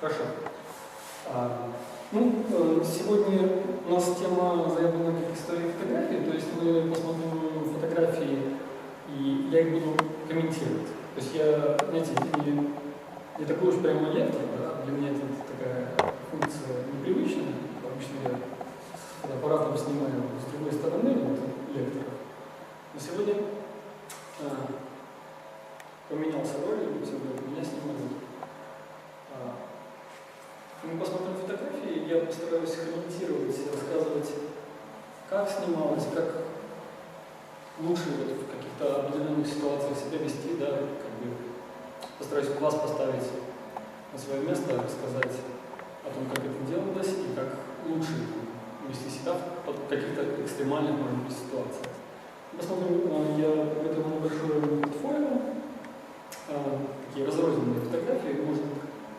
Хорошо. Сегодня у нас тема заявлена как история фотографий, то есть мы посмотрим фотографии, и я их буду комментировать. То есть я, знаете, не такой уж прямо лектор, да? Для меня это такая функция непривычная. Обычно я с фотоаппаратом снимаю с другой стороны лектора. Но сегодня поменялся роль, сегодня меня снимают. Мы посмотрим фотографии, я постараюсь комментировать, рассказывать, как снималось, как лучше в каких-то определенных ситуациях себя вести, да, постараюсь вас поставить на свое место, рассказать о том, как это делалось и как лучше вести себя в каких-то экстремальных, может быть, ситуациях. Посмотрим, я готовил небольшое портфолио, такие разрозненные фотографии, может,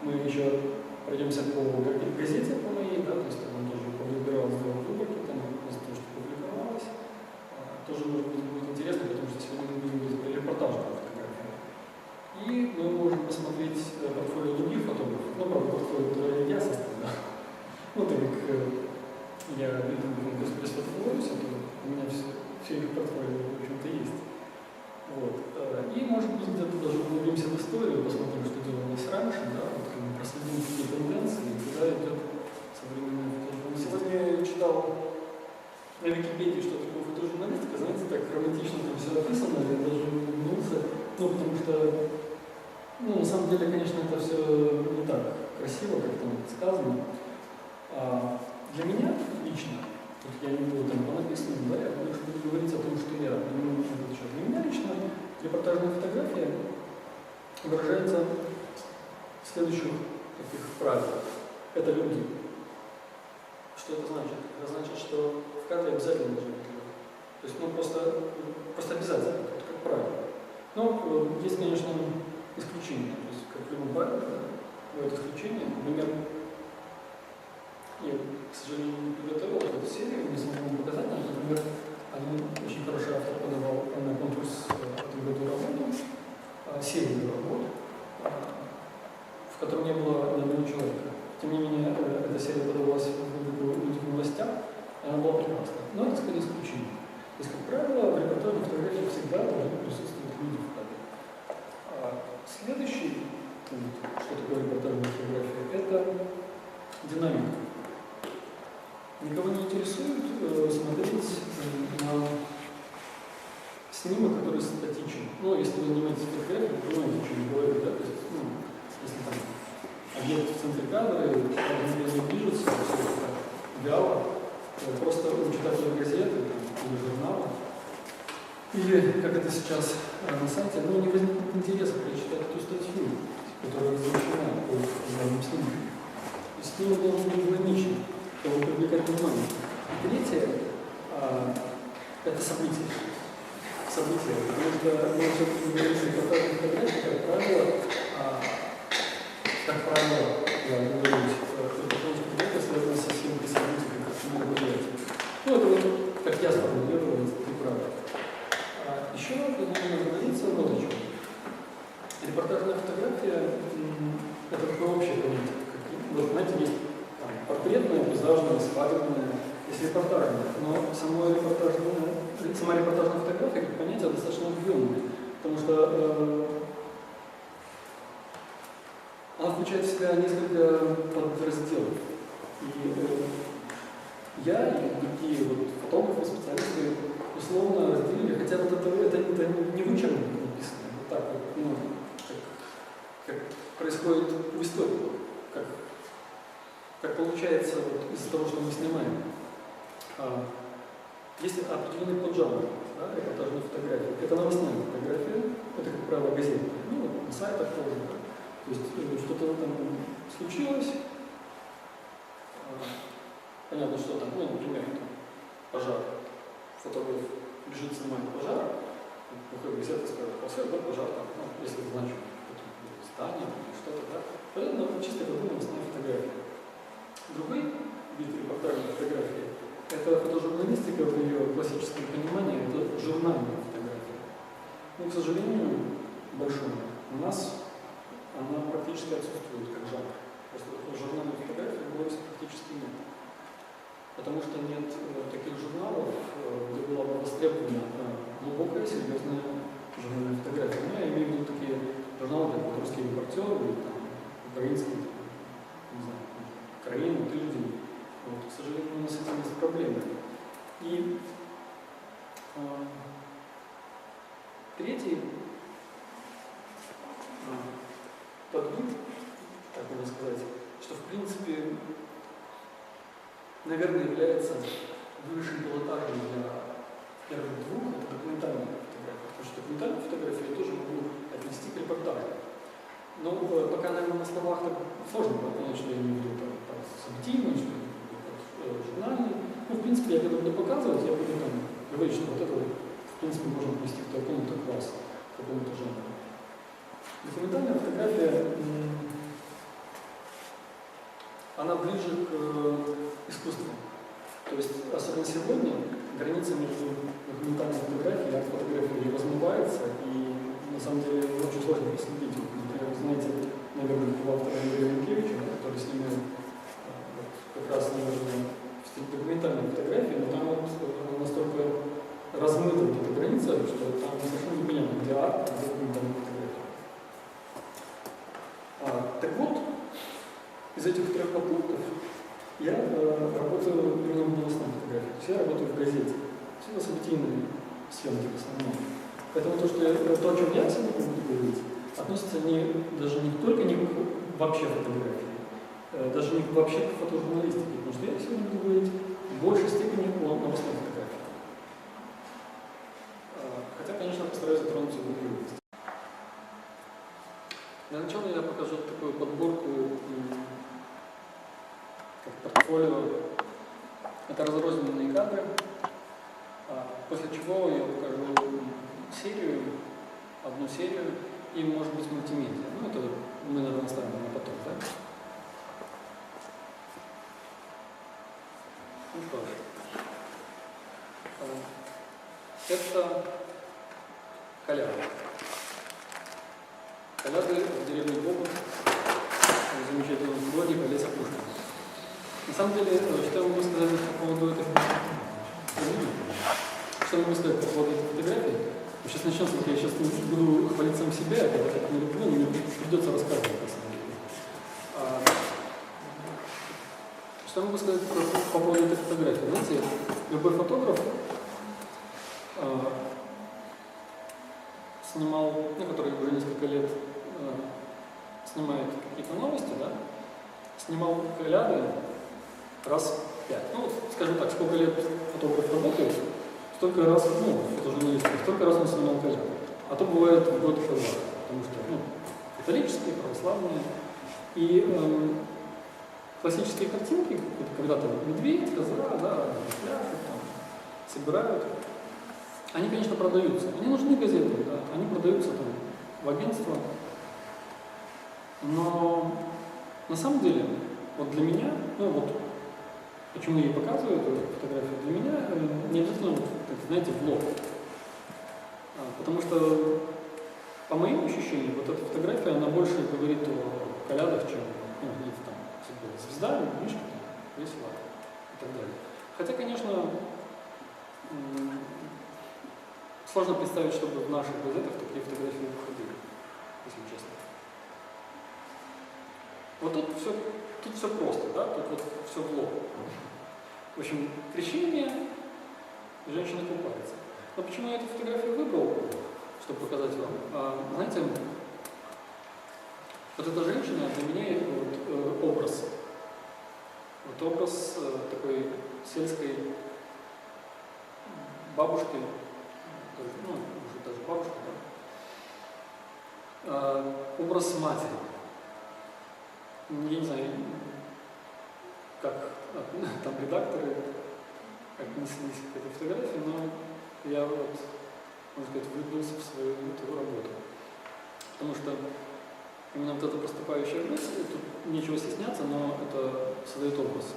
мы еще пройдемся по газете, по моей, да, то есть там тоже повыбирал, сделал выборки, там из того, что публиковалось. Тоже, может быть, будет интересно, потому что сегодня мы будем говорить про репортажную фотографию. И мы можем посмотреть портфолио других фотографов, правда, портфолио я составлял. Так как я без фотофотографии, то у меня все их портфолио, в общем-то, есть. И, может быть, где-то даже углубимся в историю, посмотрим, что делалось раньше, да, проследим какие тенденции, куда идет современная фотожурналистика. Сегодня я читал на Википедии, что такое фотожурналистика, знаете, так романтично там все описано, я даже улыбнулся, потому что, на самом деле, конечно, это все не так красиво, как там сказано. Для меня лично, я не буду там по написанному, да, я буду говорить о том, что я думаю, для меня лично репортажная фотография выражается в следующих таких правилах. Это люди. Что это значит? Это значит, что в кадре обязательно должны быть люди. То есть, просто обязательно, как правило. Но есть, конечно, исключения. То есть, как в любом правиле, бывают исключения. Например, я, к сожалению, не приготовил эту серию, не смогу вам показать. Например, один очень хороший автор подавал на конкурс в этом году работу, серию работ, в котором не было ни одного человека. Тем не менее, эта серия подавалась в рубрику «Люди в новостях», и она была прекрасна. Но это скорее исключение. То есть, как правило, в репортажных фотографиях всегда должны присутствовать люди в кадре. Следующий пункт, что такое репортажная фотография, это динамика. Никого не интересует смотреть на снимок, который статичен. Если вы занимаетесь фотографией, вы понимаете, о чем я говорю, да? То есть, если там объект в центре кадра, медленно движется, все это так вяло, просто у читателя газеты или журнала, или, как это сейчас на сайте, не возникнет интереса прочитать эту статью, которая размещена по данному снимку. То есть снимок должен быть динамичным, чтобы привлекать внимание. И третье – это события. События. Потому что мы все-таки говорим о репортажной фотографии, как правило, репортажная фотография связана со съемкой событий, как мероприятий. Это как я сформулировал, это правда. Еще нужно говориться вот о чем. Репортажная фотография – это такое общее понятие. Знаете, есть портретная, пейзажная, свадебная, есть репортажная, но сама репортажная фотография, как понятие, достаточно объемная, потому что она включает в себя несколько подразделов. И я и другие фотографы, специалисты условно разделили, хотя это не вычурно написано, так как происходит в истории, как получается из-за того, что мы снимаем. Есть определенный поджанр, да, репортажной фотографии. Это новостная фотография, это, как правило, газетная, на сайтах тоже. Да. То есть что-то там случилось, понятно, что там, например, пожар, фотограф бежит снимать пожар, выходит газета и скажет, пожар там, если это значит здание или что-то, да. Понятно, чисто это новостная фотография. Другой вид репортажной фотографии – это фотожурналистика в ее классическом понимании, это журнальная фотография. К сожалению, большому, у нас она практически отсутствует как жанр. Просто журнальной фотографии в Беларуси практически нет. Потому что нет таких журналов, где была бы востребована глубокая, серьезная журнальная фотография. Ну, я имею в виду такие журналы, как вот «Русский репортер» или там, украинский, не знаю, «Краина», «Тыждень». Вот, к сожалению, у нас с этим есть проблемы. И третий подвид, так можно сказать, что в принципе, наверное, является высшим пилотажем для первых двух, это документальная фотография. Потому что документальную фотографию я тоже могу отнести к репортажу. Но пока, наверное, на словах так сложно понять, что я имею в виду событийный, что я имею в виду журнальный. Ну, в принципе, я когда буду показывать, я буду там говорить, что вот это, в принципе, можно отнести к такому-то классу, к какому-то жанру. Документальная фотография, она ближе к искусству. То есть, особенно сегодня, граница между документальной фотографией и арт-фотографией размывается, и на самом деле очень сложно проследить. Например, знаете, наверное, автора Андрея Янкевича, который снимал как раз, наверное, документальной фотографии, но там вот настолько размыта вот эта граница, что там совершенно непонятно, где арт, а где документальная фотография. Так вот, из этих трех пунктов я работаю именно в новостной фотографии. То есть я работаю в газете. Все это событийные съемки в основном. Поэтому то, о чем я сегодня буду говорить, относится даже не только не к вообще фотографии, даже не вообще к фотожурналистике, потому что я сегодня буду говорить в большей степени о новостной фотографии. Хотя, конечно, постараюсь затронуть и другие области. Для начала я покажу такую подборку, как портфолио. Это разрозненные кадры, после чего я покажу одну серию и, может быть, мультимедиа. Ну, это мы, наверное, оставим на потом, да? Ну что ж. Это коляда. Коляды в деревне Богу, в замечательном блоге Олеся Пушкина. На самом деле, что я могу сказать по поводу этой фотографии? Сейчас начнется, я сейчас не буду хвалить сам себя, я так не люблю, мне придется рассказывать на самом деле. Что я могу сказать по поводу этой фотографии? Знаете, любой фотограф снимал, который уже несколько лет снимает какие-то новости, да, снимал коляды раз 5. Ну вот, скажем так, сколько лет фотограф работает, столько раз, фотожурналистика, столько раз он снимал коляды. А то бывает в год по 2, потому что, католические, православные. И классические картинки, когда там медведь, коза, да, пляшут, там, собирают, они, конечно, продаются. Они нужны газетам, да, они продаются там в агентство. Но на самом деле, вот для меня, почему я и показываю эту фотографию, для меня не обязательно, знаете, влог. Потому что, по моим ощущениям, вот эта фотография, она больше говорит о колядах, чем, там, звезда, мишка, весело и так далее. Хотя, конечно, сложно представить, чтобы в наших газетах такие фотографии выходили, если честно. Вот тут все просто, да, тут вот все влог. В общем, крещение, женщина купается. Но почему я эту фотографию выбрал, чтобы показать вам? Знаете, вот эта женщина для меня образ. Вот образ такой сельской бабушки, уже даже бабушка, да? Образ матери. Я не знаю, как там редакторы отнеслись к этой фотографии, но я можно сказать, влюбился в свою работу. Потому что именно вот эта проступающая мысль, тут нечего стесняться, но это создает образ.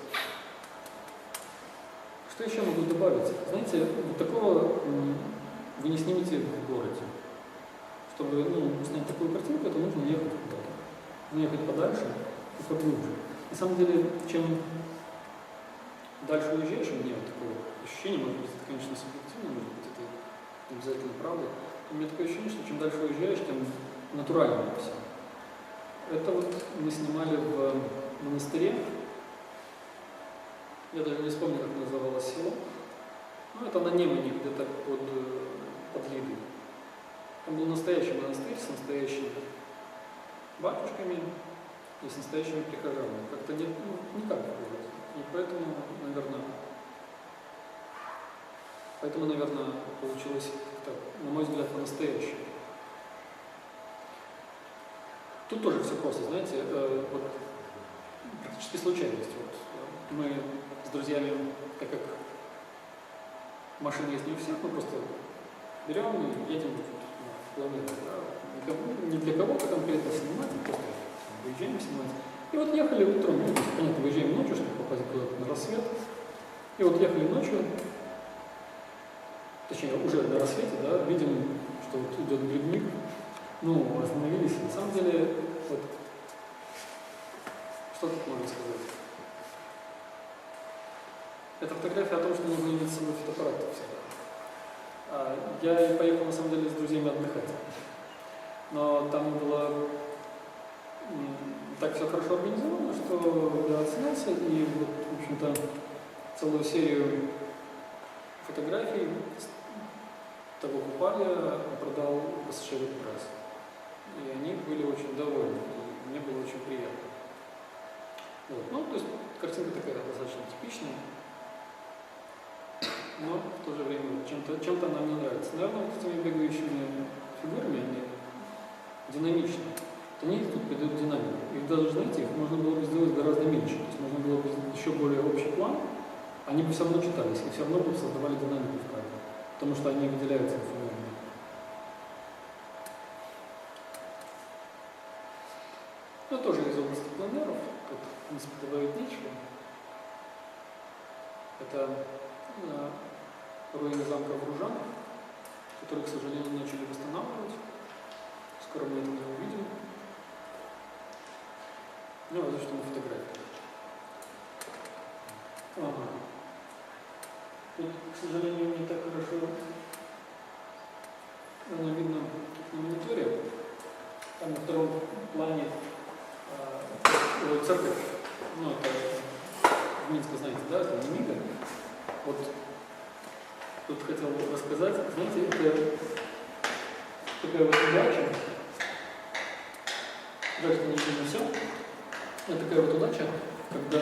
Что еще могу добавить? Знаете, вот такого вы не снимете в городе. Чтобы снять такую картинку, это нужно ехать куда-то. Нужно ехать подальше. поглубже. На самом деле, чем дальше уезжаешь, у меня вот такое ощущение, может быть, это, конечно, субъективно, может быть, это не обязательно правда. У меня такое ощущение, что чем дальше уезжаешь, тем натуральнее все. Это вот мы снимали в монастыре. Я даже не вспомню, как называлось село. Ну, это на Немане, где-то под Лидой. Там был настоящий монастырь с настоящими батюшками и с настоящими прихожанами. Как-то никак не было. И поэтому, наверное, получилось как-то, на мой взгляд, по-настоящему. Тут тоже все просто, знаете, вот, практически случайность. Вот, мы с друзьями, так как машины есть не у всех, мы просто берем и едем в планету. Да? Не для кого-то конкретно снимать, просто выезжаем снимать. И вот ехали утром, ну, понятно, выезжаем ночью, чтобы попасть куда-то на рассвет. И вот ехали ночью, точнее, уже на рассвете, да, видим, что вот идет грибник. Ну, остановились. На самом деле, вот, что тут можно сказать? Это фотография о том, что нужно иметь с собой фотоаппарат всегда. Я поехал, на самом деле, с друзьями отдыхать. Но там было так все хорошо организовано, что я оценился, и вот, в общем-то, целую серию фотографий того купалья продал в Associated Press. И они были очень довольны, и мне было очень приятно. Вот. Ну, то есть картинка такая достаточно типичная, но в то же время чем-то она мне нравится. Наверное, вот этими бегающими фигурами они динамичны. Они тут придают динамику. И даже, знаете, их можно было бы сделать гораздо меньше. То есть можно было бы еще более общий план, они бы все равно читались, и все равно бы создавали динамику в кадре. Потому что они выделяются информацией. Ну, тоже из области планеров, тут, в принципе, добавить нечего. Это руины замка в Ружанах, которые, к сожалению, начали восстанавливать. Скоро мы это не увидим. Ну, разве что на фотографии. Ага. Тут, к сожалению, не так хорошо оно видно на мониторе. Там на втором плане церковь. Ну, это в Минске, знаете, да, это не Мига. Вот тут хотел рассказать, знаете, это такая вот удача. Дальше не видно все. Это такая вот удача, когда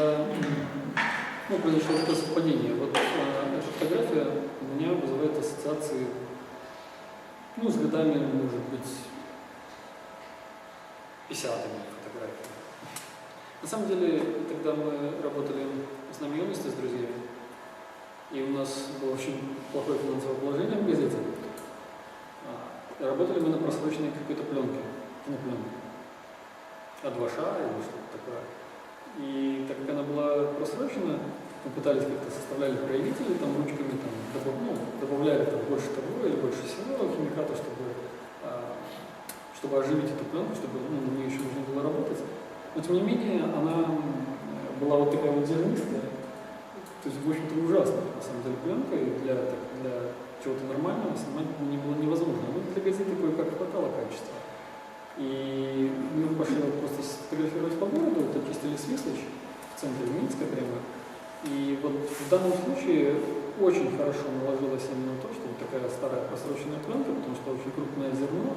произошло такое совпадение. Вот эта фотография у меня вызывает ассоциации, с годами, может быть, 50-ми фотографиями. На самом деле, тогда мы работали с нами юности с друзьями, и у нас было очень плохое финансовое положение в газете. Работали мы на просроченной какой-то пленке, кинопленке. А2ша или что-то такое. И так как она была просрочена, мы пытались как-то составляли проявители, там ручками добавляли там больше того или больше всего химиката, чтобы оживить эту пленку, чтобы на нее еще нужно было работать. Но тем не менее, она была вот такая вот зернистая, то есть, в общем-то, ужасная, на самом деле, пленка, и для чего-то нормального снимать не было невозможно. Но для газеты кое-как хватало качества. И мы пошли просто сфотографировать по городу, вот очистили Свислочь в центре Минска прямо. И вот в данном случае очень хорошо наложилось именно то, что вот такая старая просроченная пленка, потому что очень крупное зерно,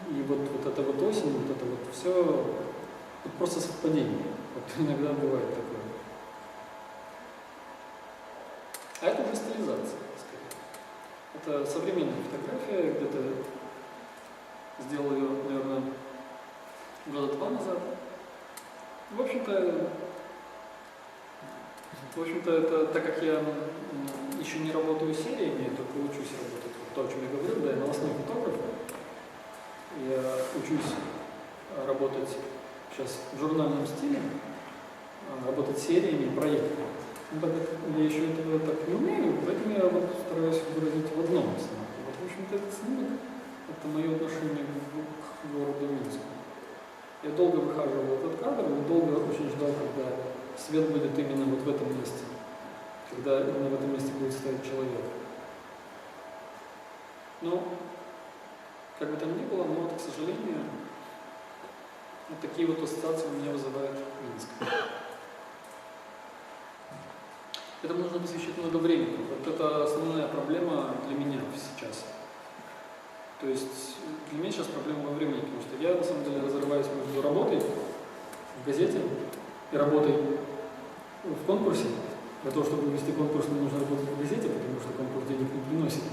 и вот это вот осень, вот это вот все, это просто совпадение. Вот иногда бывает такое. А это уже стилизация, скорее. Это современная фотография, где-то сделал ее, наверное, года 2 назад. В общем-то, это так как я еще не работаю сериями, только учусь работать. То, о чем я говорил, да, я новостной фотограф. Я учусь работать сейчас в журнальном стиле, работать сериями, проектами. Но так как я еще этого так не умею, поэтому я вот стараюсь выразить в одном снимке. Вот, в общем-то, этот снимок — это мое отношение к городу Минску. Я долго выхаживал этот кадр, и долго очень ждал, когда свет будет именно вот в этом месте, когда именно в этом месте будет стоять человек. Но, как бы там ни было, но вот, к сожалению, вот такие вот ассоциации у меня вызывает Минск. Этому нужно посвящать много времени. Вот это основная проблема для меня сейчас. То есть для меня сейчас проблема во времени, потому что я на самом деле разрываюсь между работой в газете и работой в конкурсе. Для того, чтобы вести конкурс, мне нужно работать в газете, потому что конкурс денег не приносит.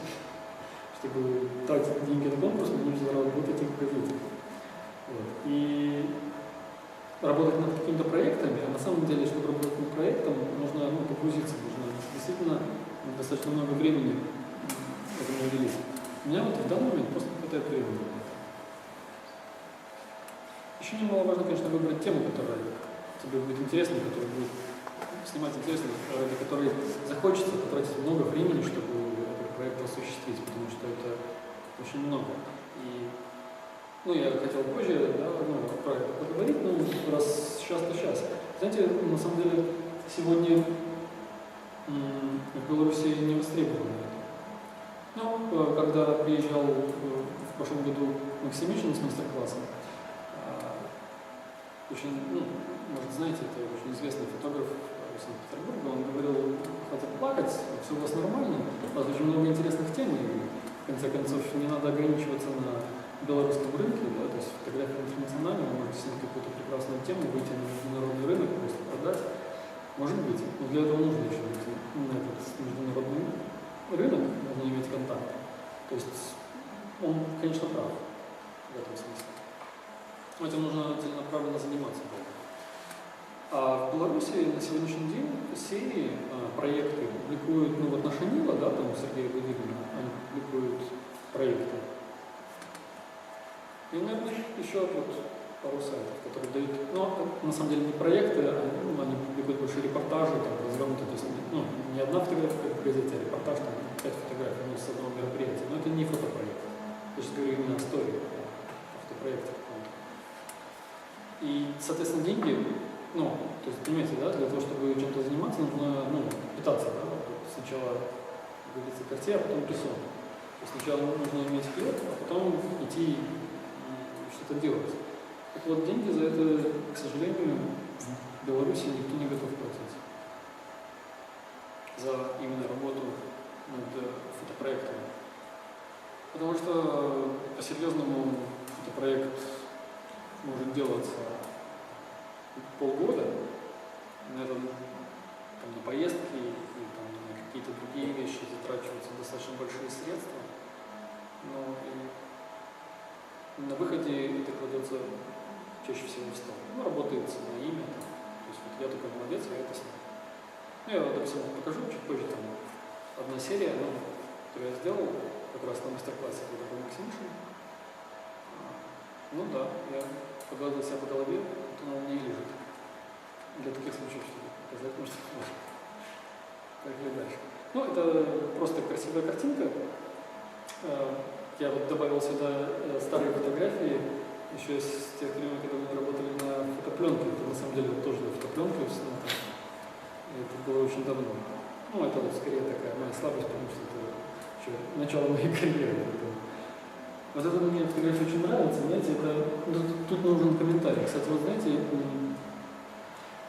Чтобы тратить деньги на конкурс, мне нужно работать и в газете. Вот. И работать над какими-то проектами, а на самом деле, чтобы работать над проектом, нужно погрузиться, нужно действительно достаточно много времени этому уделить. У меня вот в данный момент просто не хватает времени. Еще немаловажно, конечно, выбрать тему, которая тебе будет интересна, которая будет снимать интересно, ради которой захочется потратить много времени, чтобы этот проект осуществить, потому что это очень много. И, я хотел позже, про это поговорить, но раз сейчас, то сейчас. Знаете, на самом деле, сегодня в Беларуси не востребовано это. Когда приезжал в прошлом году Максимишин с мастер-классом, очень, может, знаете, это очень известный фотограф Санкт-Петербурга, он говорил, хватит плакать, все у вас нормально, у вас очень много интересных тем, и в конце концов не надо ограничиваться на белорусском рынке, да, то есть фотография интернациональная, вы можете снять какую-то прекрасную тему, выйти на международный рынок, просто продать, может быть, но для этого нужно еще выйти на этот международный рынок, нужно иметь контакт. То есть он, конечно, прав в этом смысле. Этим нужно целенаправленно заниматься. А в Беларуси на сегодняшний день серии проекты публикуют, вот на Шанила, да, там Сергея Гудигина, они публикуют проекты. И, наверное, еще вот пару сайтов, которые дают, на самом деле не проекты, они публикуют больше репортажи, там, развернуты, то есть, не одна фотография, как в газете, а репортаж, там, 5 фотографий, с одного мероприятия, но это не фотопроект. Я сейчас говорю именно о истории, автопроекте. И, соответственно, деньги, то есть, понимаете, да, для того, чтобы чем-то заниматься, нужно, питаться, да, сначала, как говорится, карте, а потом песок. То есть сначала нужно иметь хлеб, а потом идти и что-то делать. Так вот, деньги за это, к сожалению, в Беларуси никто не готов платить. За именно работу над фотопроектами. Потому что по-серьезному фотопроект может делаться полгода, на этом, на поездки и на какие-то другие вещи затрачиваются достаточно большие средства, но и на выходе это кладется чаще всего в стол. Работается на имя, то есть вот я такой молодец, я это снял. Я вот это все покажу чуть позже, там одна серия, которую я сделал как раз на мастер-классе, когда был Максимишин. Я погладил себя по голове, вот она у меня и лежит. Для таких случаев, чтобы показать, может, поехали дальше. Это просто красивая картинка. Я вот добавил сюда старые фотографии, еще с тех времен, когда мы работали на фотопленке. Это на самом деле тоже на фотопленке снято. Это было очень давно. Это вот скорее такая моя слабость, потому что это еще начало моей карьеры. Вот это мне фотография очень нравится, знаете, тут нужен комментарий. Кстати, вот знаете,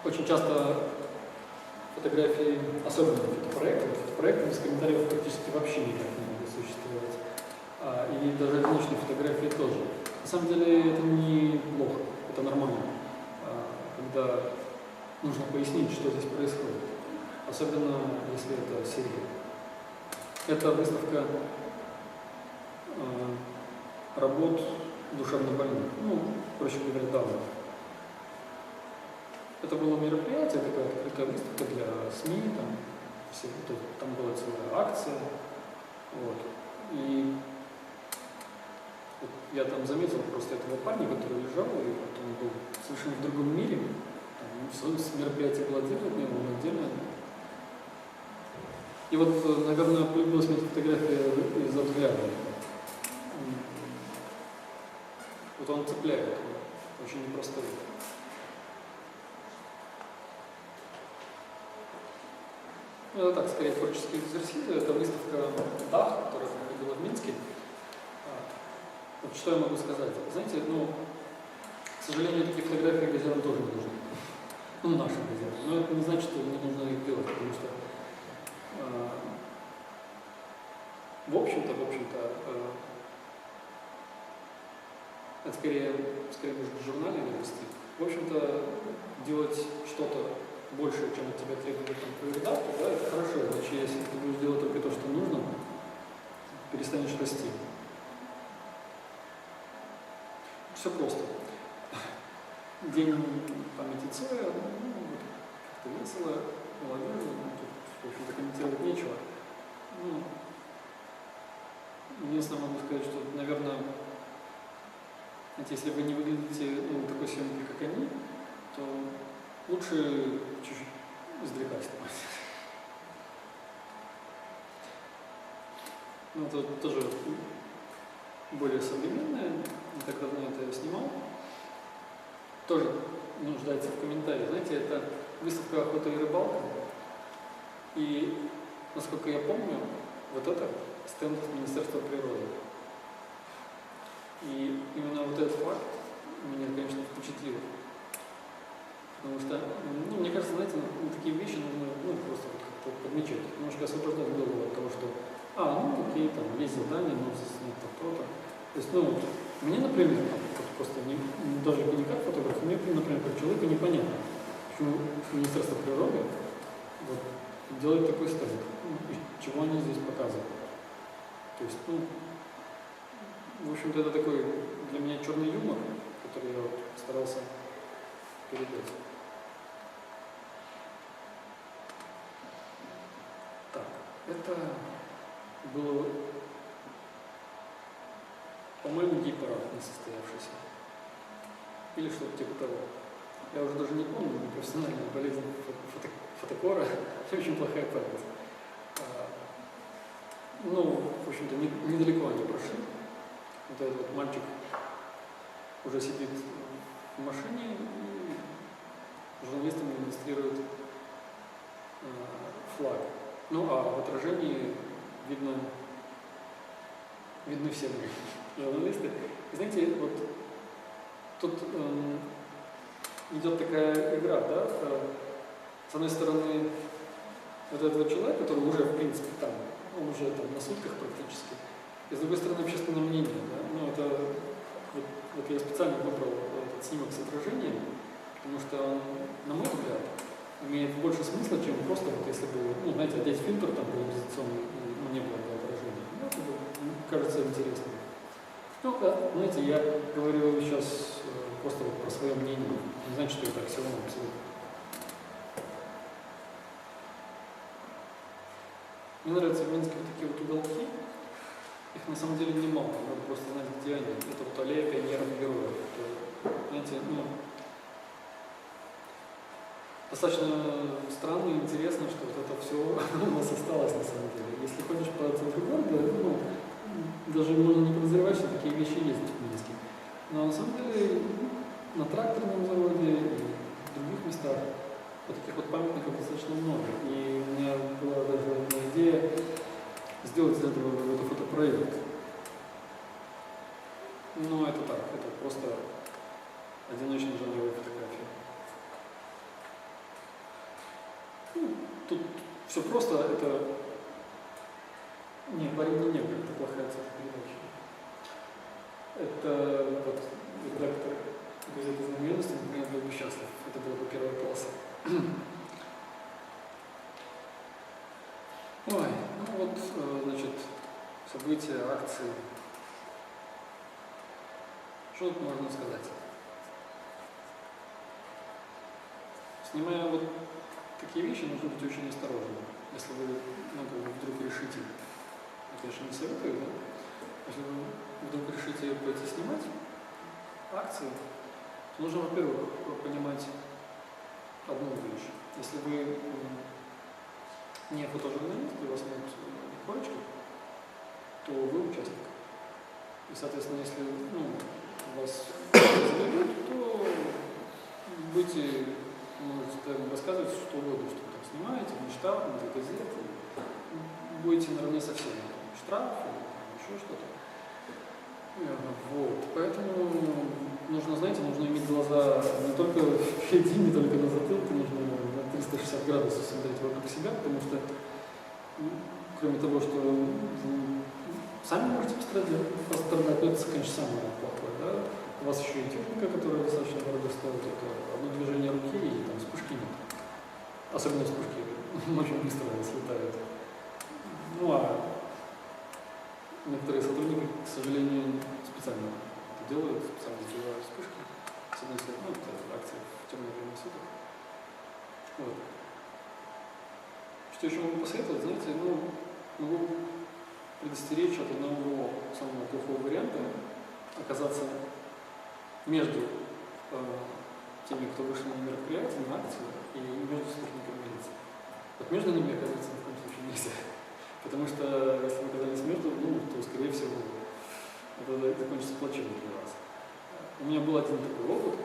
очень часто фотографии, особенно фотопроекты без комментариев практически вообще никак не могут существовать. И даже внешние фотографии тоже. На самом деле это не плохо, это нормально, когда нужно пояснить, что здесь происходит. Особенно, если это серия. Это выставка работ душевнобольных, проще говоря, давно. Это было мероприятие, такая открытая выставка для СМИ, там была целая акция. И я там заметил просто этого парня, который лежал, и он был совершенно в другом мире. Мероприятие было отдельно от него, он отдельно. И наверное, полюбилась мне эта фотография из-за взгляда. Он цепляет. очень непростой. Ну, это так, скорее, творческие экзерсисы. Это выставка DACH, которая проходила в Минске. Вот что я могу сказать? Знаете, к сожалению, такие фотографии газетам тоже не нужны. Нашим газетам. Но это не значит, что не нужно их делать, потому что в общем-то, это скорее может в журнале вести. В общем-то, делать что-то большее, чем от тебя требует твой редактор, да, это хорошо. Иначе, если ты будешь делать только то, что нужно, перестанешь расти. Все просто. День памяти Цоя, как-то весело, молодежь, тут, в общем-то, комментировать нечего. Единственное, могу сказать, что, наверное, если вы не выглядите такой съемкой, как они, то лучше чуть-чуть издалека снимать. Это тоже более современное, не так давно это я снимал. Тоже нуждается в комментарии. Знаете, это выставка «Охота и рыбалка». И, насколько я помню, вот это стенд Министерства природы. И именно вот этот факт меня, конечно, впечатлил. Потому что, мне кажется, знаете, такие вещи нужно просто как-то подмечать. Немножко освобождать голову от того, что окей, там есть задание, нужно снять то-то. То есть, мне, например, просто даже не как фотограф, мне, например, как человеку непонятно, почему Министерство природы делает такой стенд, и чего они здесь показывают. То есть, в общем-то, это такой для меня черный юмор, который я старался передать. Так, это было, по-моему, гей-парад несостоявшийся. Или что-то типа того. Я уже даже не помню, профессиональная болезнь фотокора, очень плохая память. В общем-то, недалеко они прошли. Вот этот мальчик уже сидит в машине и журналистам демонстрирует флаг. В отражении видны все журналисты. И знаете, тут идет такая игра, да? С одной стороны, вот этого человека, который уже, в принципе, там, он уже там на сутках практически. И с другой стороны, общественное мнение, да? Это вот я специально выбрал этот снимок с отражением, потому что он, на мой взгляд, имеет больше смысла, чем просто если бы, знаете, одеть фильтр там поляризационный, не было бы отражения. Это кажется интересным. Знаете, я говорю сейчас просто про свое мнение. Не значит, что это аксиома абсолютно. Мне нравятся в Минске такие уголки. Их на самом деле немало. Надо просто знать, где они. Это аллея пионеров и героев. Это, знаете, достаточно странно и интересно, что вот это все у нас осталось на самом деле. Если ходишь по центру города, даже можно не подозревать, что такие вещи есть в Минске. Но на самом деле на тракторном заводе и в других местах таких памятников достаточно много. И у меня была даже одна идея сделать из этого какой-то фотопроект. Это так, это просто одиночная жанровая фотография. Тут все просто, это... Нет, «Парень не негр», это плохая цветопередача. Это редактор газеты «Знаменитости», например, был бы счастлив. Это было бы первая полоса. События, акции. Что тут можно сказать? Снимая такие вещи, нужно быть очень осторожным. Если вы вдруг решите, я, конечно, не советую, да? Если вы вдруг решите пойти снимать акции, то нужно, во-первых, понимать одну вещь. Если вы не фотожурналист, и у вас нет корочки, то вы участник. И, соответственно, если вас заведут, то будете, можете рассказывать что угодно, что вы там снимаете, на штаб, на газеты, будете наравне со всеми. Штраф или еще что-то. Вот. Поэтому нужно, знаете, нужно иметь глаза не только впереди, не только на затылке, нужно на 360 градусов смотреть вокруг себя, потому что, кроме того, что вы сами можете пострадать, но это, конечно, самое плохое. Да? У вас еще и техника, которая достаточно дорого стоит, это одно движение руки и там вспышки нет. Особенно вспышки очень быстро слетают. Ну а некоторые сотрудники, к сожалению, специально это делают, специально сделают вспышки. С одной стороны, это акция в темное время суток. Вот. Что еще могу посоветовать, знаете, могу предостеречь от одного самого плохого варианта оказаться между теми, кто вышел на мероприятие, на акцию, и между сотрудниками милиции. Вот между ними оказаться ни в коем случае нельзя. Потому что если вы оказались между, то, скорее всего, это закончится плачевно для вас. У меня был один такой опыт.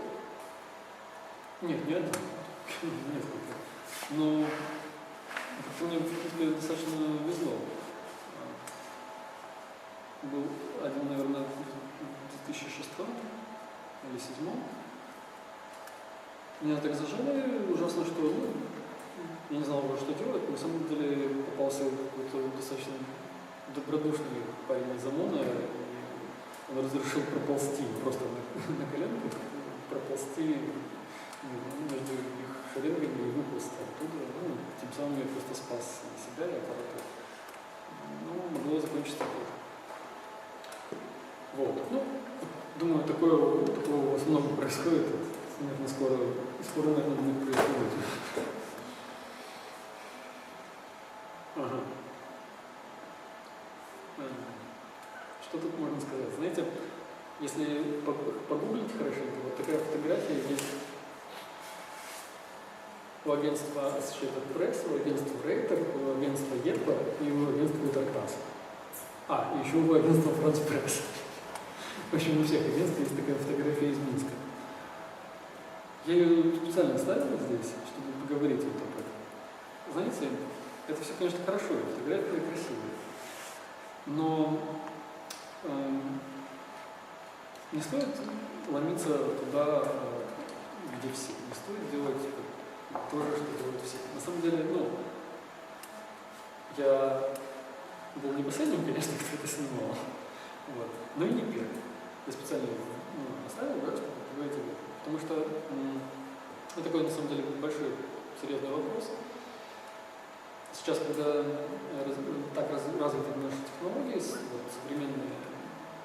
Нет, не один. Несколько. Но мне, в принципе, достаточно везло. Был один, наверное, в 2006 или 2007. Меня так зажали ужасно, что я не знал уже, что делать. На самом деле попался какой-то достаточно добродушный парень из ОМОНа, и он разрешил проползти просто на коленках, проползти между их шеренгами и выползти оттуда. Тем самым я просто спас себя и аппаратуру. Могло закончиться тоже. Вот. Думаю, такого у вас много происходит. Наверное, скоро, наверное, будет происходить. Ага. Что тут можно сказать? Знаете, если погуглить хорошенько, вот такая фотография есть у агентства Associated Press, у агентства Reuters, у агентства EPA и у агентства Intertas. И еще у агентства France Press. В общем, у всех агентств есть такая фотография из Минска. Я ее специально ставил здесь, чтобы поговорить вот об этом. Знаете, это все, конечно, хорошо, фотографии красивые. Но не стоит ломиться туда, где все. Не стоит делать то же, что делают все. На самом деле, я был не последним, конечно, кто это снимал. Вот. Но и не первым. Я специально оставил, да, чтобы поговорить об этом. Потому что это такой, на самом деле, большой, серьезный вопрос. Сейчас, когда так развиты наши технологии, современные,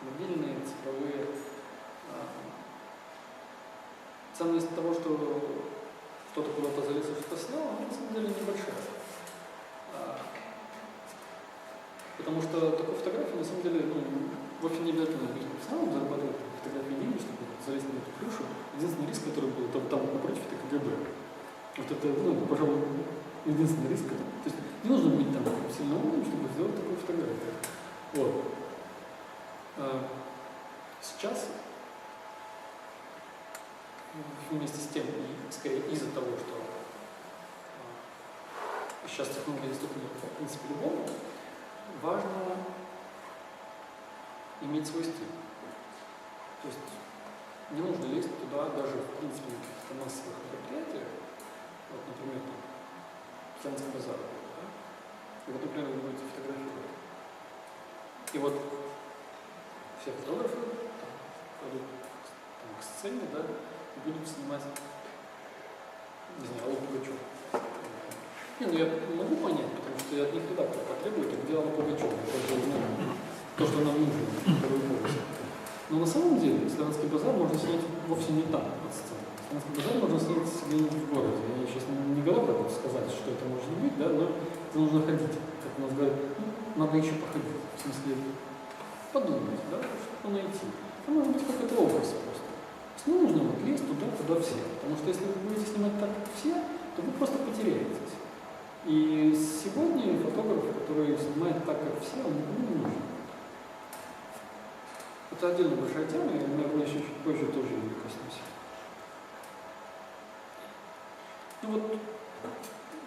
мобильные, цифровые, ценность того, что кто-то куда-то залез и что-то снял, она на самом деле небольшая. Потому что такой фотографии, на самом деле, вовсе не обязательно быть профессионалом, зарабатывать фотографии деньги, чтобы залезть на эту крышу. Единственный риск, который был там напротив, это КГБ. Вот это, пожалуй, единственный риск. То есть не нужно быть там сильно умным, чтобы сделать такую фотографию. Вот. Сейчас, вместе с тем, и скорее из-за того, что сейчас технология доступна, в принципе, любому, важно иметь свой стиль. То есть не нужно лезть туда даже, в принципе, на каких-то массовых мероприятиях. Вот, например, Пятигорский базар. Да? И вот, например, вы будете фотографировать. И вот все фотографы пойдут к сцене, да, и будут снимать, не знаю, Аллу Пугачеву. Я могу понять, потому что от них редактор потребует, а где Алла Пугачева? То, что нам нужно, второй повод. Но на самом деле Славянский базар можно снять вовсе не там, от сцены. Славянский базар можно снять где-нибудь в городе. Я сейчас не готов сказать, что это может быть, да, но это нужно ходить. Как у нас говорят, надо еще походить. В смысле, подумать, да, что найти. Это может быть какой-то образ просто. То есть не нужно лезть туда, куда все. Потому что если вы будете снимать так, как все, то вы просто потеряетесь. И сегодня фотограф, который снимает так, как все, он никому не нужен. Это отдельно большая тема, и, наверное, еще чуть позже тоже ее коснусь. Ну вот,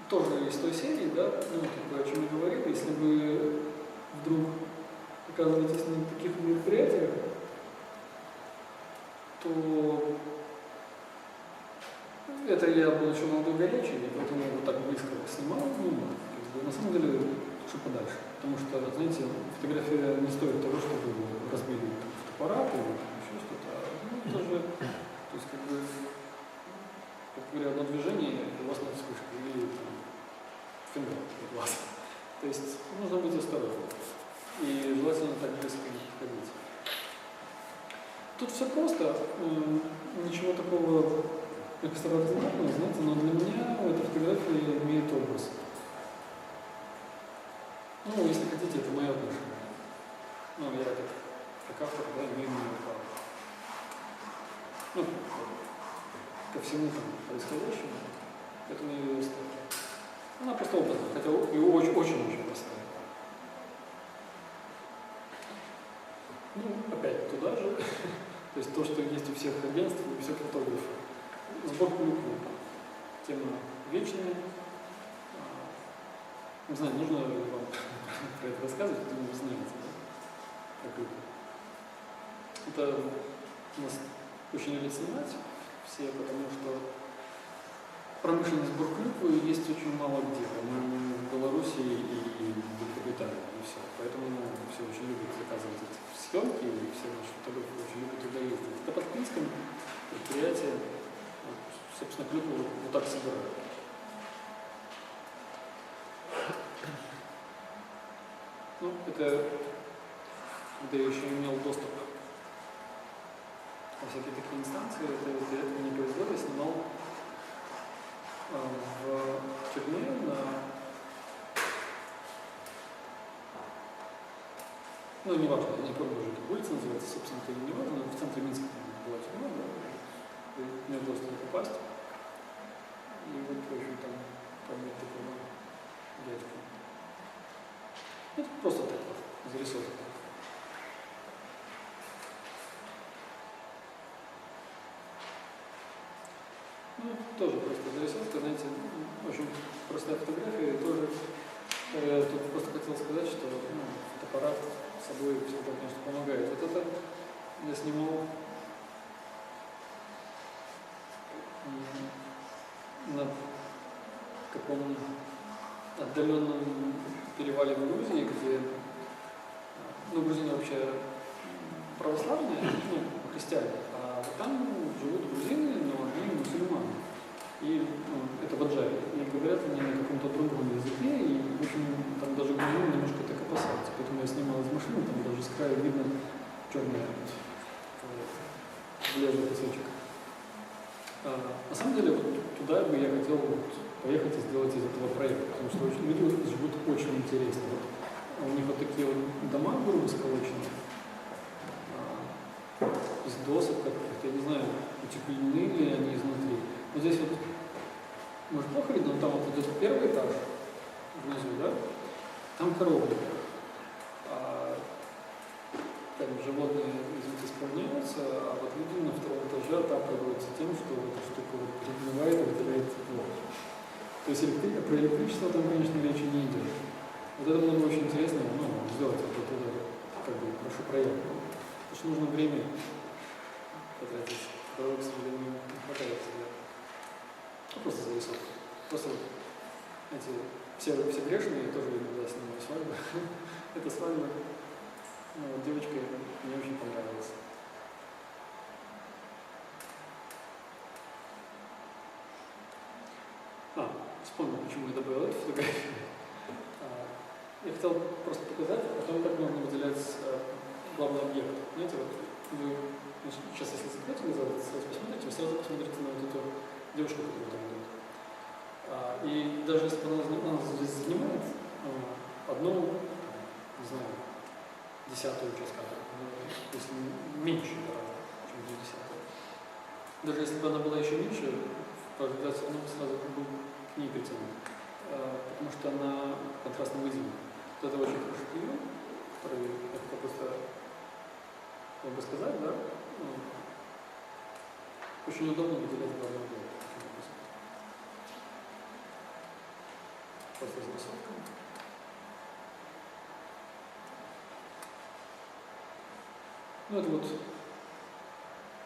тоже из той серии, да, ну, как бы, о чем я говорил, если вы вдруг оказываетесь на таких мероприятиях, то это я был еще молодой горячий, и поэтому я вот так близко снимал, ну, как бы, на самом деле, лучше подальше. Потому что, знаете, фотография не стоит того, чтобы разбили фотоаппарат или еще что-то. Ну, это же, то есть, как бы, как говоря, одно движение, у вас нет вспышки, или там, фингал в глаз. То есть, нужно быть осторожным. И желательно так близко не подходить. Тут все просто, ничего такого экстраординарного, знаете, но для меня эта фотография имеет образ. Ну, если хотите, это мое отношение. Ну, я как автор, да, имею право. Ну, ко всему там происходящему, поэтому я ее оставлю. Она просто образная, хотя и очень-очень простая. Ну, опять туда же. То есть то, что есть у всех агентств, у всех фотографов. Сбор клюквы. Тема вечная. Не знаю, нужно ли вам про это рассказывать, потому что вы знаете, да? Про клюкву. Это у нас очень любят снимать все, потому что промышленный сбор клюквы есть очень мало где. По-моему, в Беларуси и в Великобритании, и все. Поэтому все очень любят заказывать эти съемки, и все наши фотографы очень любят туда ездить. Это под Пинском предприятие, вот, собственно, клюкву вот так собирают. Ну, это когда я еще имел доступ во всякие такие инстанции, это я не произвел, я снимал в тюрьме ну, не важно, я не помню уже, как улица называется, собственно, это не важно, но в центре Минска была тюрьма, да, и мне удалось туда попасть. И вот, в общем, там нет такого дядька. Это просто так вот, зарисовка. Ну, тоже просто зарисовка, знаете, очень простая фотография, и тоже тут просто хотел сказать, что фотоаппарат с собой всегда, конечно, помогает. Вот это я снимал на каком отдаленном перевале в Грузии, где, ну, Грузия вообще православные, ну, христиане, а вот там живут грузины, но они мусульмане. И это в Аджаре. И говорят они на каком-то другом языке, и, в общем, там даже грузины немножко так опасаются. Поэтому я снимал из машины, там даже с края видно черный влезный кусочек. На самом деле, вот туда бы я хотел поехать и сделать из этого проекта, потому что люди живут очень интересно. Вот, у них вот такие вот дома грубо сколочены, из досок каких-то, я не знаю, утеплены ли они изнутри. Вот здесь вот, может, плохо видно, но там вот идет первый этаж, внизу, да, там коровы. Там животные, извините, исполняются, а вот люди на втором этаже отапливаются тем, что эта штука вот перегнивает и выделяет тепло. То есть про электричество там, конечно, речи не идет. Вот это было бы очень интересно, ну, сделать вот это, как бы, прошу проект. Потому что нужно время потратить, которого, к сожалению, не хватает всегда. Ну, просто зарисовка. Просто, знаете, все грешные тоже иногда снимаю свадьбы. Это свадьба. Ну, вот девочка мне очень понравилась. Вспомнил, почему я добавил эту фотографию. Я хотел просто показать о том, как можно выделять главный объект. Знаете, вот вы сейчас, если закроете глаза, посмотрите, вы сразу посмотрите на вот эту девушку, которая там идет. И даже если она здесь занимает одну, не знаю, десятую часть кадра, если меньше, чем 10. Даже если бы она была еще меньше, по ожидательному сразу был к ней притянут, потому что она контрастно выделена. Вот это очень хороший прием, который это просто как бы сказать, да, очень удобно выделять главное дело. Просто зарисовка. Ну это вот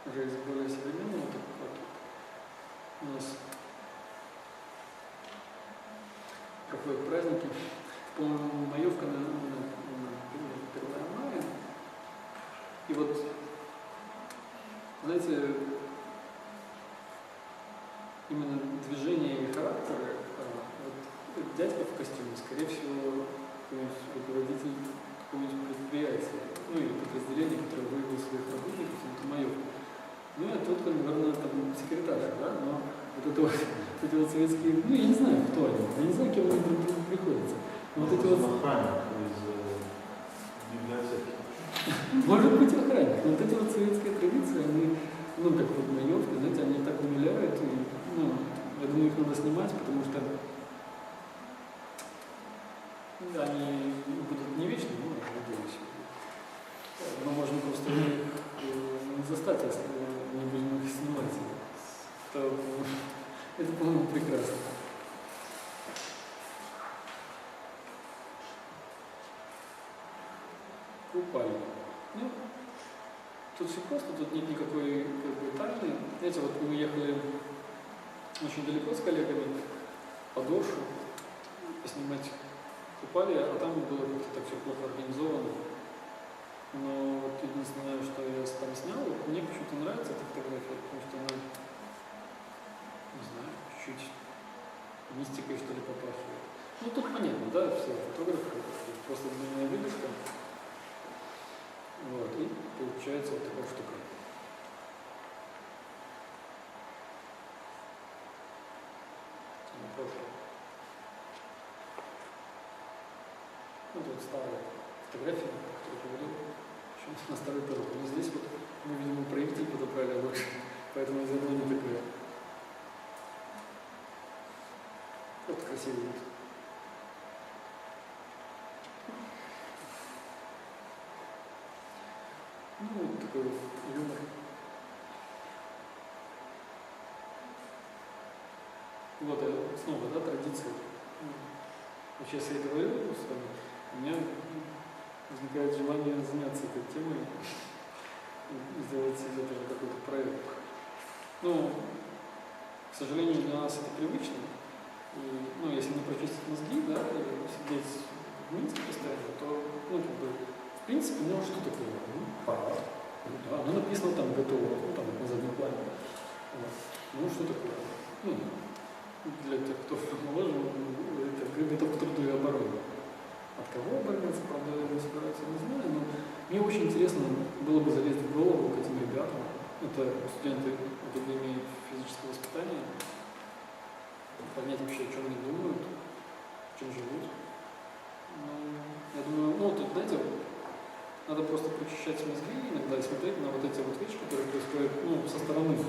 уже из более современного, так вот у нас проходят праздники. По-моему, маевка на 1 мая. И вот, знаете, именно движение или характер, вот дядька в костюме, скорее всего, какой-нибудь руководитель какого-нибудь предприятия, ну или подразделения, которое вывело своих работников, это маевка. Ну и тот, наверное, там секретарь, да, но вот это вот, эти вот советские, ну я не знаю, кто они, я не знаю, кем они друг другу приходятся. Но вот эти вот... Охранник из библиотеки. Может быть, охранник, но вот эти вот советские традиции, они, ну как вот маевка, знаете, они так умиляют, и, ну, я думаю, их надо снимать, потому что они будут не вечны, ну, надеюсь. Мы можем просто их не застать, если не будем их снимать. Это, по-моему, прекрасно. Купальня. Ну, тут все просто, тут нет никакой как бы тайны. Знаете, вот мы ехали очень далеко с коллегами по Дошу поснимать купальня, а там было как-то так все плохо организовано. Но вот единственное, что я там снял, вот мне почему-то нравится эта фотография, потому что она, не знаю, чуть-чуть мистикой, что ли, попахивает. Ну, тут понятно, да, все фотографы, просто длинная выдержка. Вот, и получается вот такая штука. Прошлое. Вот вот старая фотография, которую приведу на старый порог. Но здесь вот мы, видимо, проявитель подобрали лучше, поэтому из одной не такое. Вот красивый вид. Ну, вот такой вот юмор. Вот снова, да, традиция. Вот сейчас я говорю с вами, у меня возникает желание заняться этой темой и сделать из этого какой-то проект. Ну, к сожалению, для нас это привычно. И, ну, если не прочистить мозги, да, и сидеть в Минске постоянно, то, ну, как бы, в принципе, ну, что такое? Ну, парад. Ну, да, ну, написано там готово, ну, там, на заднем плане. Вот. Ну, что такое? Ну, для тех, кто моложе, это готов к труду и обороне. От кого обороняться, правда, я не собираюсь, не знаю, но мне очень интересно было бы залезть в голову к этим ребятам. Это студенты Академии физического воспитания. Понять вообще, о чем они думают, чем живут. Ну, я думаю, ну, тут, знаете, надо просто прочищать мозги иногда и смотреть на вот эти вот вещи, которые происходят, ну, со стороны. Вот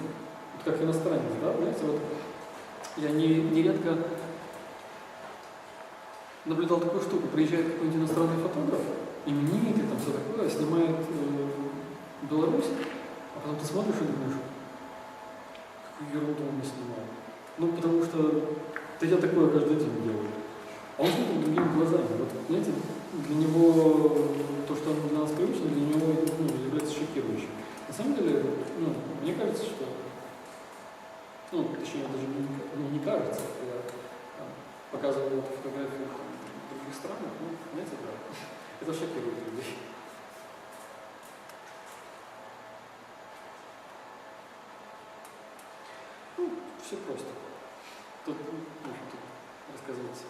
как иностранец, да, знаете, вот я нередко наблюдал такую штуку. Приезжает какой-нибудь иностранный фотограф, именитый, там все такое, снимает Беларусь, а потом ты смотришь и думаешь, какую ерунду он снимает. Ну, потому что да я такое каждый день делаю. А он смотрит другими глазами. Вот, знаете, для него то, что он для нас привычно, для него, ну, является шокирующим. На самом деле, ну, мне кажется, что, ну, точнее, даже не кажется, я показывал эту фотографию в других странах, ну, знаете, да, это шокирует людей. Ну, все просто. Тут, тут рассказывать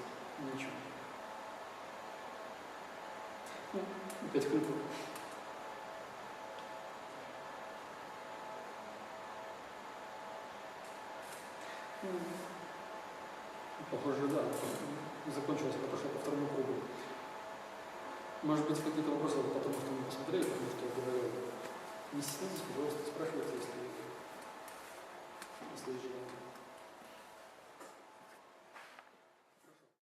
нечего. Ну, опять культура. Похоже, да. Закончилось, подошло по второму кругу. Может быть, какие-то вопросы потому что мы посмотрели, потому что я говорил. Не стесняйтесь, пожалуйста, спрашивайте, если есть